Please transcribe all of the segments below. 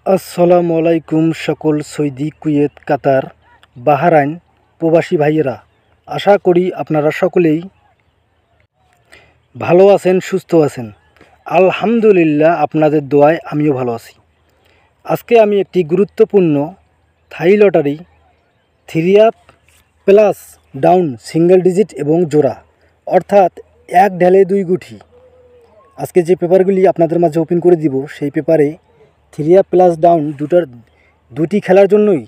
আসসালামু আলাইকুম সকল সৌদি, কুয়েত, কাতার, বাহরাইন প্রবাসী ভাইয়েরা। আশা করি আপনারা সকলেই ভালো আছেন, সুস্থ আছেন। আলহামদুলিল্লাহ, আপনাদের দোয়ায় আমিও ভালো আছি। আজকে আমি একটি গুরুত্বপূর্ণ থাই lottery 3 up plus down single digit এবং জোড়া, অর্থাৎ এক ঢেলে দুই গুঠি, আজকে যে পেপারগুলি আপনাদের মাঝে ওপেন করে দিব, সেই পেপারে 3 আপ প্লাস ডাউন দুটি খেলার জন্যই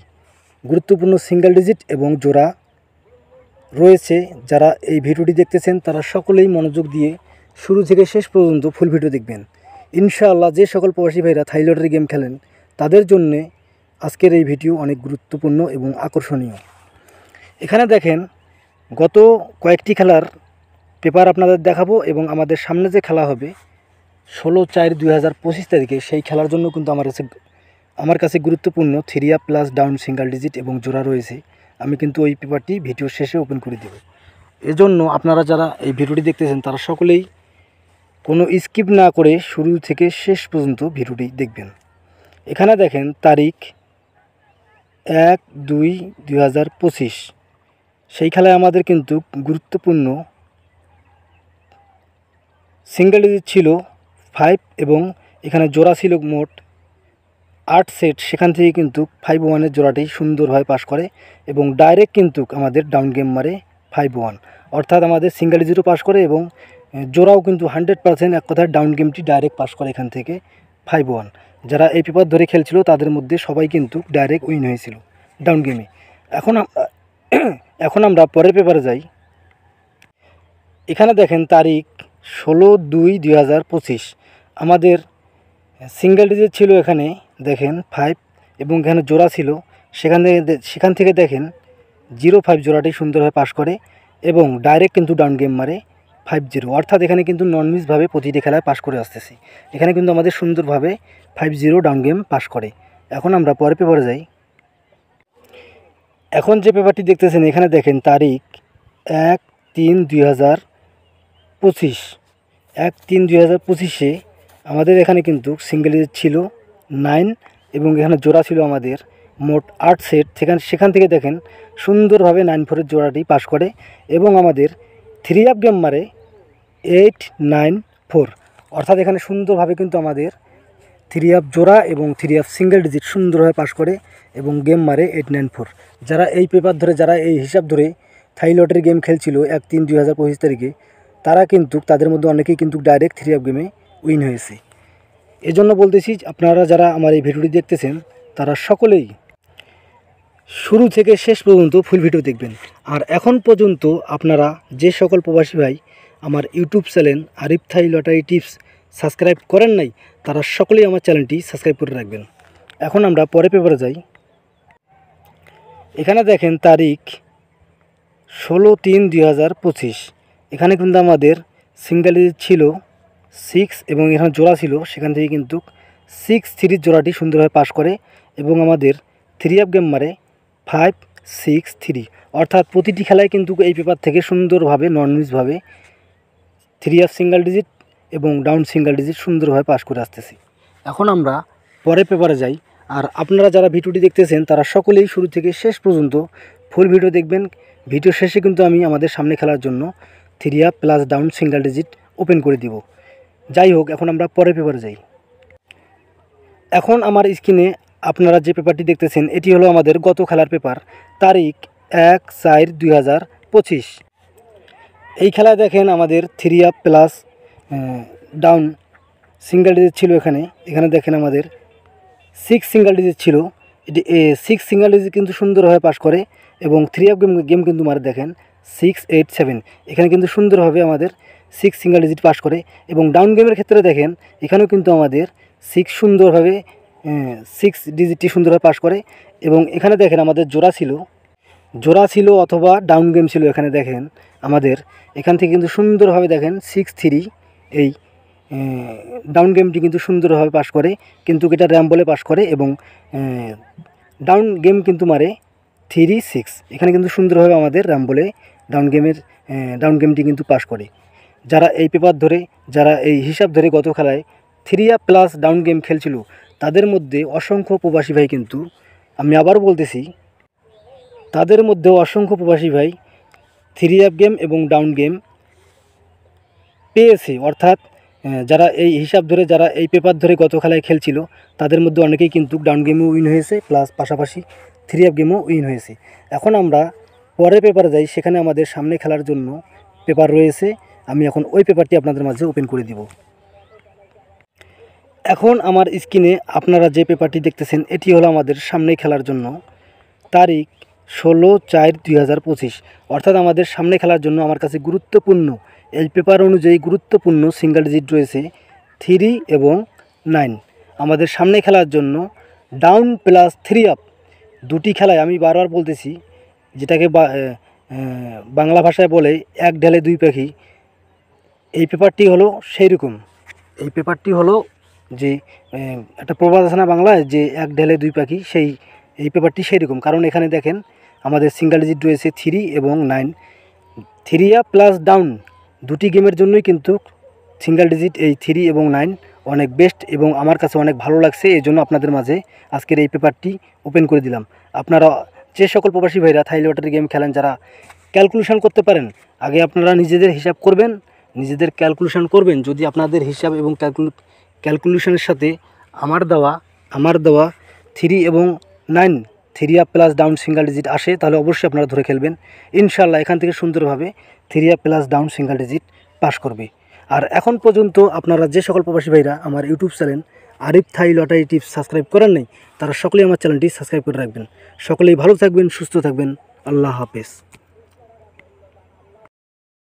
গুরুত্বপূর্ণ সিঙ্গেল ডিজিট এবং জোড়া রয়েছে। যারা এই ভিডিওটি দেখতেছেন তারা সকলেই মনোযোগ দিয়ে শুরু থেকে শেষ পর্যন্ত ফুল ভিডিও দেখবেন। ইনশাআল্লাহ, যে সকল প্রবাসী ভাইরা থাই লটারি গেম খেলেন তাদের জন্যে আজকের এই ভিডিও অনেক গুরুত্বপূর্ণ এবং আকর্ষণীয়। এখানে দেখেন, গত কয়েকটি খেলার পেপার আপনাদের দেখাবো এবং আমাদের সামনে যে খেলা হবে 16/4/2025 তারিখে, সেই খেলার জন্য কিন্তু আমার কাছে গুরুত্বপূর্ণ 3 up plus down single digit এবং জোড়া রয়েছে। আমি কিন্তু ওই পেপারটি ভিডিও শেষে ওপেন করে দেব। এজন্য আপনারা যারা এই ভিডিওটি দেখতেছেন তারা সকলেই কোনো স্কিপ না করে শুরু থেকে শেষ পর্যন্ত ভিডিওটি দেখবেন। এখানে দেখেন, তারিখ 1/2/2025, সেই খেলায় আমাদের কিন্তু গুরুত্বপূর্ণ সিঙ্গেল ডিজিট ছিল 5 এবং এখানে জোড়া ছিল মোট 8 সেট। সেখান থেকে কিন্তু 5-1-এর জোড়াটি সুন্দরভাবে পাস করে এবং ডাইরেক্ট কিন্তু আমাদের ডাউন গেম মারে 5-1, অর্থাৎ আমাদের সিঙ্গেল ডিজিটও পাস করে এবং জোড়াও কিন্তু 100% এক কথায় ডাউন গেমটি ডাইরেক্ট পাস করে এখান থেকে 5-1। যারা এই পেপার ধরে খেলছিল তাদের মধ্যে সবাই কিন্তু ডাইরেক্ট উইন হয়েছিল ডাউন গেমে। এখন আমরা পরের পেপারে যাই। এখানে দেখেন, তারিখ 16/2/2025, আমাদের সিঙ্গেল ডিজিট ছিল এখানে দেখেন 5 এবং এখানে জোড়া ছিল, সেখান থেকে দেখেন 0-5 জোড়াটি সুন্দরভাবে পাস করে এবং ডাইরেক্ট কিন্তু ডাউন গেম মারে 5-0, অর্থাৎ এখানে কিন্তু নন মিসভাবে প্রতিটি খেলায় পাস করে আসতেছি। এখানে কিন্তু আমাদের সুন্দরভাবে 5-0 ডাউন গেম পাস করে। এখন আমরা পরের পেপারে যাই। এখন যে পেপারটি দেখতেছেন এখানে দেখেন, তারিখ 1/3/2025, 1/3/2025-এ আমাদের এখানে কিন্তু সিঙ্গেল ডিজিট ছিল 9 এবং এখানে জোড়া ছিল আমাদের মোট 8 সেট। সেখান থেকে দেখেন সুন্দরভাবে 9-4-এর জোড়াটি পাস করে এবং আমাদের 3 আপ গেম মারে 8-9-4, অর্থাৎ এখানে সুন্দরভাবে কিন্তু আমাদের 3 আপ জোড়া এবং 3 আপ সিঙ্গেল ডিজিট সুন্দরভাবে পাস করে এবং গেম মারে 8-9-4। যারা এই পেপার ধরে, যারা এই হিসাব ধরে থাই লটারি গেম খেলছিল 1/3/2025 তারিখে, তারা কিন্তু তাদের মধ্যে অনেকেই কিন্তু ডাইরেক্ট 3 আপ গেমে উইন হয়েছে। এজন্য বলতেছি, আপনারা যারা আমার এই ভিডিওটি দেখতেছেন তারা সকলেই শুরু থেকে শেষ পর্যন্ত ফুল ভিডিও দেখবেন। আর এখন পর্যন্ত আপনারা যে সকল প্রবাসী ভাই আমার ইউটিউব চ্যানেল আরিফ থাই লটারি টিপস সাবস্ক্রাইব করেন নাই, তারা সকলেই আমার চ্যানেলটি সাবস্ক্রাইব করে রাখবেন। এখন আমরা পরের পেপারে যাই। এখানে দেখেন, তারিখ 16/3/2025, এখানে কিন্তু আমাদের সিঙ্গেল ডিজিট ছিল 6 এবং এখানে জোড়া ছিল, সেখান থেকে কিন্তু 6-3 জোড়াটি সুন্দরভাবে পাস করে এবং আমাদের 3 আপ গেম মারে 5-6-3, অর্থাৎ প্রতিটি খেলায় কিন্তু এই পেপার থেকে সুন্দরভাবে নন মিসভাবে 3 আপ সিঙ্গেল ডিজিট এবং ডাউন সিঙ্গেল ডিজিট সুন্দরভাবে পাস করে আসতেছি। এখন আমরা পরের পেপারে যাই। আর আপনারা যারা ভিডিওটি দেখতেছেন তারা সকলেই শুরু থেকে শেষ পর্যন্ত ফুল ভিডিও দেখবেন। ভিডিও শেষে কিন্তু আমি আমাদের সামনে খেলার জন্য 3 up plus down single digit open করে দিব। যাই হোক, এখন আমরা পরের পেপারে যাই। এখন আমার স্ক্রিনে আপনারা যে পেপারটি দেখতেছেন এটি হলো আমাদের গত খেলার পেপার, তারিখ 1/4/2025। এই খেলায় দেখেন আমাদের 3 up plus down single digit ছিল। এখানে দেখেন আমাদের 6 সিঙ্গেল ডিজিট ছিল। এটি 6 সিঙ্গেল ডিজিট কিন্তু সুন্দরভাবে পাস করে এবং 3 আপ গেম কিন্তু মারে দেখেন 6-8-7, এখানে কিন্তু সুন্দরভাবে আমাদের 6 সিঙ্গেল ডিজিট পাস করে এবং ডাউন গেমের ক্ষেত্রে দেখেন এখানেও কিন্তু আমাদের 6 সুন্দরভাবে 6 ডিজিটটি সুন্দরভাবে পাস করে এবং এখানে দেখেন আমাদের জোড়া ছিল অথবা ডাউন গেম ছিল। এখানে দেখেন আমাদের এখান থেকে কিন্তু সুন্দরভাবে দেখেন 6-3 এই ডাউন গেমটি কিন্তু সুন্দরভাবে পাস করে, কিন্তু এটা র্যাম্বলে পাস করে এবং ডাউন গেম কিন্তু মারে 3-6। এখানে কিন্তু সুন্দরভাবে আমাদের র্যাম্বলে ডাউন গেমটি কিন্তু পাস করে। যারা এই পেপার ধরে, যারা এই হিসাব ধরে গত খেলায় 3 আপ প্লাস ডাউন গেম খেলছিল তাদের মধ্যে অসংখ্য প্রবাসী ভাই কিন্তু, আমি আবার বলতেছি, তাদের মধ্যে অসংখ্য প্রবাসী ভাই 3 অ্যাপ গেম এবং ডাউন গেম পেয়েছে। অর্থাৎ যারা এই হিসাব ধরে, যারা এই পেপার ধরে গত খেলায় খেলছিল, তাদের মধ্যে অনেকেই কিন্তু ডাউন গেমেও উইন হয়েছে, প্লাস পাশাপাশি 3 অ্যাপ গেমও উইন হয়েছে। এখন আমরা পরের পেপারে যাই, সেখানে আমাদের সামনে খেলার জন্য পেপার রয়েছে। আমি এখন ওই পেপারটি আপনাদের মাঝে ওপেন করে দিব। এখন আমার স্ক্রিনে আপনারা যে পেপারটি দেখতেছেন, এটি হলো আমাদের সামনে খেলার জন্য তারিখ 16/4/2025। অর্থাৎ আমাদের সামনে খেলার জন্য আমার কাছে গুরুত্বপূর্ণ, এই পেপার অনুযায়ী গুরুত্বপূর্ণ সিঙ্গেল ডিজিট রয়েছে 3 এবং 9। আমাদের সামনে খেলার জন্য ডাউন প্লাস 3 অ্যাপ দুটি খেলায়, আমি বারবার বলতেছি, যেটাকে বাংলা ভাষায় বলে এক ঢেলে দুই পাখি, এই পেপারটি হলো সেই রকম। এই পেপারটি হলো যে একটা প্রবাদ আছে না বাংলায়, যে এক ঢেলে দুই পাখি, এই পেপারটি সেই রকম। কারণ এখানে দেখেন আমাদের সিঙ্গেল ডিজিট রয়েছে 3 এবং 9। 3 প্লাস ডাউন দুটি গেমের জন্যই কিন্তু সিঙ্গেল ডিজিট এই 3 এবং 9 অনেক বেস্ট এবং আমার কাছে অনেক ভালো লাগছে। এই জন্য আপনাদের মাঝে আজকের এই পেপারটি ওপেন করে দিলাম। আপনারা যে সকল প্রবাসী ভাইরা থাই লটারি গেম খেলেন, যারা ক্যালকুলেশন করতে পারেন, আগে আপনারা নিজেদের হিসাব করবেন, নিজেদের ক্যালকুলেশন করবেন। যদি আপনাদের হিসাব এবং ক্যালকুলেশনের সাথে আমার দেওয়া 3 এবং 9 3 প্লাস ডাউন সিঙ্গেল ডিজিট আসে, তাহলে অবশ্যই আপনারা ধরে খেলবেন। ইনশাল্লাহ এখান থেকে সুন্দরভাবে 3 plus down single digit pass করবে। আর এখন পর্যন্ত আপনারা যে সকল প্রবাসী ভাইরা আমার ইউটিউব চ্যানেল আরিফ থাই লটারি টিপস সাবস্ক্রাইব করেন নাই, তারা সকলেই আমার চ্যানেলটি সাবস্ক্রাইব করে রাখবেন। সকলেই ভালো থাকবেন, সুস্থ থাকবেন। আল্লাহ হাফেজ।